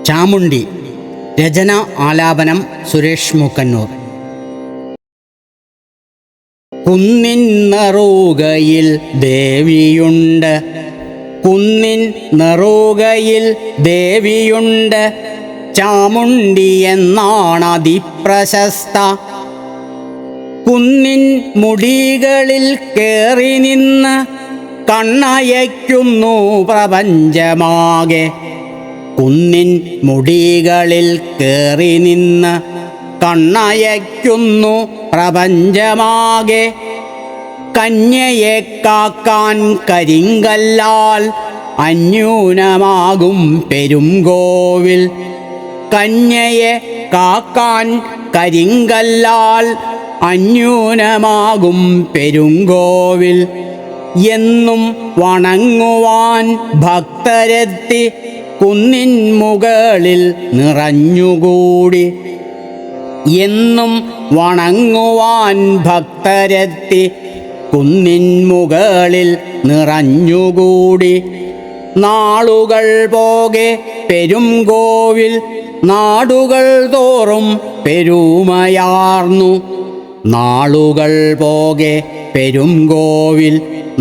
ചാമുണ്ഡി. രചന ആലാപനം സുരേഷ് മൂക്കന്നൂർ. കുന്നിൻ നെറുകയിൽ ദേവിയുണ്ട്, കുന്നിൻ നെറുകയിൽ ദേവിയുണ്ട്, ചാമുണ്ഡി എന്നാണതിപ്രശസ്ത. കുന്നിൻ മുടികളിൽ കേറി നിന്ന് കണ്ണയയ്ക്കുന്നു പ്രപഞ്ചമാകെ. കുന്നിൻ മുടികളിൽ കേറി നിന്ന് കണ്ണയയ്ക്കുന്നു പ്രപഞ്ചമാകെ. കന്യയെ കാക്കാൻ കരിങ്കല്ലാൽ അന്യൂനമാകും പെരുംകോവിൽ. കന്യയെ കാക്കാൻ കരിങ്കല്ലാൽ അന്യൂനമാകും പെരുംകോവിൽ. എന്നും വണങ്ങുവാൻ ഭക്തരെത്തി കുന്നിൻ മുകളിൽ നിറഞ്ഞുകൂടി. എന്നും വണങ്ങുവാൻ ഭക്തരെത്തി കുന്നിൻ മുകളിൽ നിറഞ്ഞുകൂടി. നാളുകൾ പോകെ പെരുംകോവിൽ നാടുകൾ തോറും പെരുമയാർന്നു. നാളുകൾ പോകെ പെരുംകോവിൽ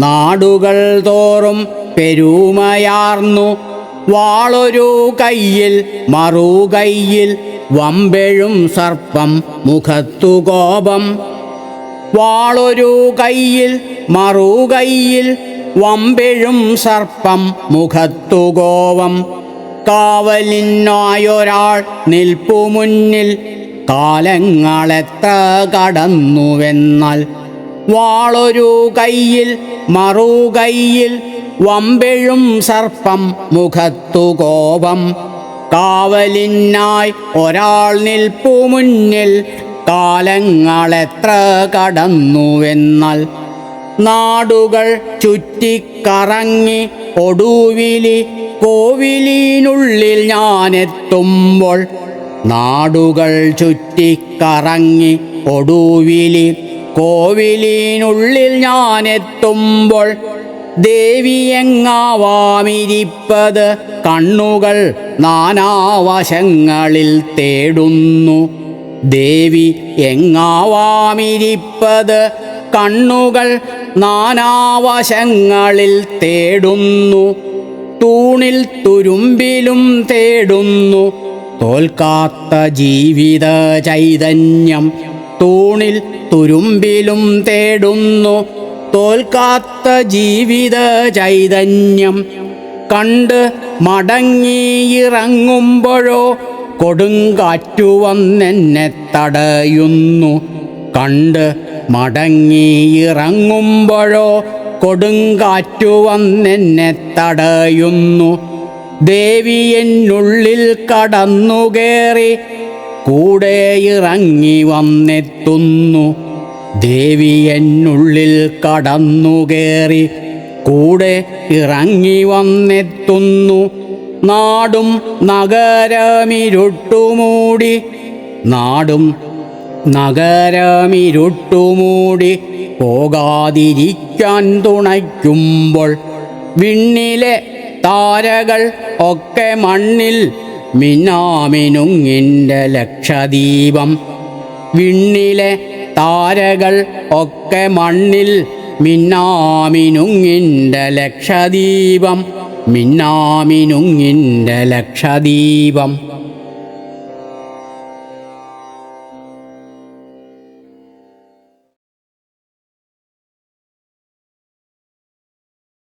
നാടുകൾ തോറും പെരുമയാർന്നു. വാളൊരു കയ്യിൽ മറുകൈയിൽ വമ്പെഴും സർപ്പം മുഖത്തു കോപം. വാളൊരു കയ്യിൽ മറുകൈയിൽ വമ്പെഴും സർപ്പം മുഖത്തു കോപം. കാവലിനായൊരാൾ നിൽപ്പു മുന്നിൽ, കാലങ്ങളെത്ര കടന്നുവെന്നാൽ. വാളൊരു കയ്യിൽ മറുകൈയിൽ വമ്പെഴും സർപ്പം മുഖത്തു കോപം. കാവലിനായി ഒരാൾ നിൽപ്പു മുന്നിൽ, കാലങ്ങളെത്ര കടന്നുവെന്നാൽ. നാടുകൾ ചുറ്റിക്കറങ്ങി ഒടുവിലി കോവിലിനുള്ളിൽ ഞാനെത്തുമ്പോൾ. നാടുകൾ ചുറ്റിക്കറങ്ങി ഒടുവിലി കോവിലിനുള്ളിൽ ഞാനെത്തുമ്പോൾ. ദേവിയെങ്ങാവാമിരിപ്പത് കണ്ണുകൾ നാനാവശങ്ങളിൽ തേടുന്നു. ദേവി എങ്ങാവാമിരിപ്പത് കണ്ണുകൾ നാനാവശങ്ങളിൽ തേടുന്നു. തൂണിൽ തുരുമ്പിലും തേടുന്നു തോൽക്കാത്ത ജീവിത ചൈതന്യം. തൂണിൽ തുരുമ്പിലും തേടുന്നു തോൽക്കാത്ത ജീവിത ചൈതന്യം. കണ്ട് മടങ്ങിയിറങ്ങുമ്പോഴോ കൊടുങ്കാറ്റു വന്നെന്നെ തടയുന്നു. കണ്ട് മടങ്ങിയിറങ്ങുമ്പോഴോ കൊടുങ്കാറ്റു വന്നെന്നെ തടയുന്നു. ദേവി എന്നുള്ളിൽ കടന്നുകേറി കൂടെ ഇറങ്ങി വന്നെത്തുന്നു. ദേവി എന്നുള്ളിൽ കടന്നുകേറി കൂടെ ഇറങ്ങി വന്നെത്തുന്നു. നാടും നഗരമിരുട്ടുമൂടി, നാടും നഗരമിരുട്ടുമൂടി പോകാതിരിക്കാൻ തുണയ്ക്കുമ്പോൾ. വിണ്ണിലെ താരകൾ ഒക്കെ മണ്ണിൽ മിന്നാമിനുങ്ങിൻ്റെ ലക്ഷദീപം. വിണ്ണിലെ താരകൾ ഒക്കെ മണ്ണിൽ മിന്നാമിനുങ്ങിൻ്റെ ലക്ഷദീപം. മിന്നാമിനുങ്ങിൻ്റെ ലക്ഷദീപം.